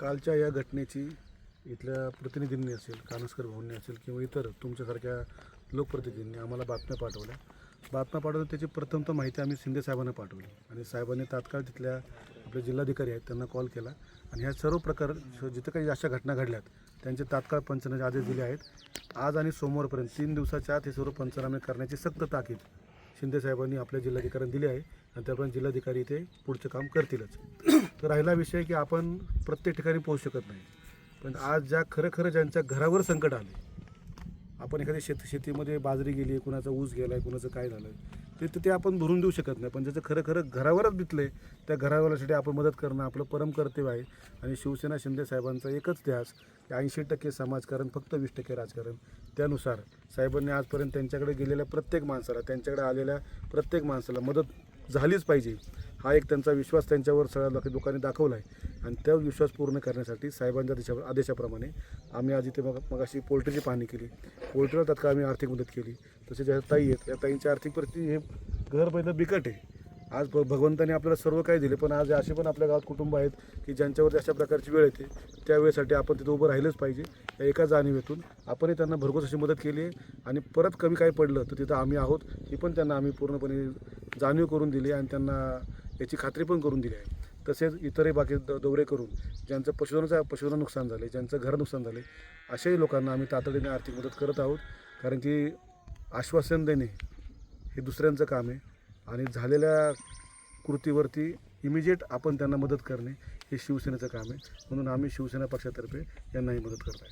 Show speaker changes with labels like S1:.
S1: कालच्या या घटनेची इथल्या प्रतिनिधींनी असेल, कानसकर भाऊंनी असेल किंवा इतर तुमच्यासारख्या लोकप्रतिनिधींनी आम्हाला बातम्या पाठवल्या. बातम्या पाठवून त्याची प्रथमतः माहिती आम्ही शिंदे साहेबांना पाठवली आणि साहेबांनी तात्काळ तिथल्या आपले जिल्हाधिकारी आहेत त्यांना कॉल केला आणि ह्या सर्व प्रकार जिथं काही अशा घटना घडल्यात त्यांचे तात्काळ पंचनामे आदेश दिले आहेत. आज आणि सोमवारपर्यंत 3 दिवसाच्या आत हे सर्व पंचनामे करण्याची सक्त ताकीद शिंदे साहेबांनी आपल्या जिल्हाधिकाऱ्यांना दिली आहे आणि त्याप्रमाणे जिल्हाधिकारी इथे पुढचं काम करतीलच. तर राहिला विषय की आपण प्रत्येक ठिकाणी पोहोचू शकत नाही, पण आज ज्या खरं ज्यांच्या घरावर संकट आले, आपण एखादी शेतीमध्ये बाजरी गेली, कुणाचा ऊस गेला आहे, कुणाचं काय झालं ते आपण भरून देऊ शकत नाही, पण ज्याचं खरं घरावरच बितले त्या घरावाल्यासाठी आपण मदत करणं आपलं परम कर्तव्य आहे. आणि शिवसेना शिंदे साहेबांचा एकच ध्यास की 80% समाजकारण, फक्त 20% राजकारण. त्यानुसार साहेबांनी आजपर्यंत त्यांच्याकडे गेलेल्या प्रत्येक माणसाला, त्यांच्याकडे आलेल्या प्रत्येक माणसाला मदत झालीच पाहिजे हा एक त्यांचा विश्वास त्यांच्यावर सगळ्या लोकांनी दाखवला आहे. आणि त्या विश्वास पूर्ण करण्यासाठी साहेबांच्या आदेशाप्रमाणे आम्ही आज इथे मगाशी पोल्ट्रीची पाहणी केली. पोल्ट्रीला तात्काळ आम्ही आर्थिक मदत केली. तसेच ज्या ताई आहेत या ताईंची आर्थिक परिस्थिती हे घर पहिलं बिकट आहे. आज भगवंताने आपल्याला सर्व काही दिले, पण आज असे पण आपल्या गावात कुटुंब आहेत की ज्यांच्यावरती अशा प्रकारची वेळ येते. त्यावेळेसाठी आपण तिथे उभं राहिलंच पाहिजे. या एका जाणीवेतून आपणही त्यांना भरघोस अशी मदत केली आहे आणि परत कमी काही पडलं तर तिथं आम्ही आहोत ही पण त्यांना आम्ही पूर्णपणे जाणीव करून दिली आणि त्यांना याची खात्री पण करून दिली आहे. तसेच इतरही बाकी दौरे करून ज्यांचं पशुधन नुकसान झाले, ज्यांचं घर नुकसान झाले, अशाही लोकांना आम्ही तातडीने आर्थिक मदत करत आहोत. कारण की आश्वासन देणे हे दुसऱ्यांचं काम आहे आणि झालेल्या कृतीवरती इमिजिएट आपण त्यांना मदत करणे हे शिवसेनेचं काम आहे. म्हणून आम्ही शिवसेना पक्षातर्फे यांनाही मदत करत आहे.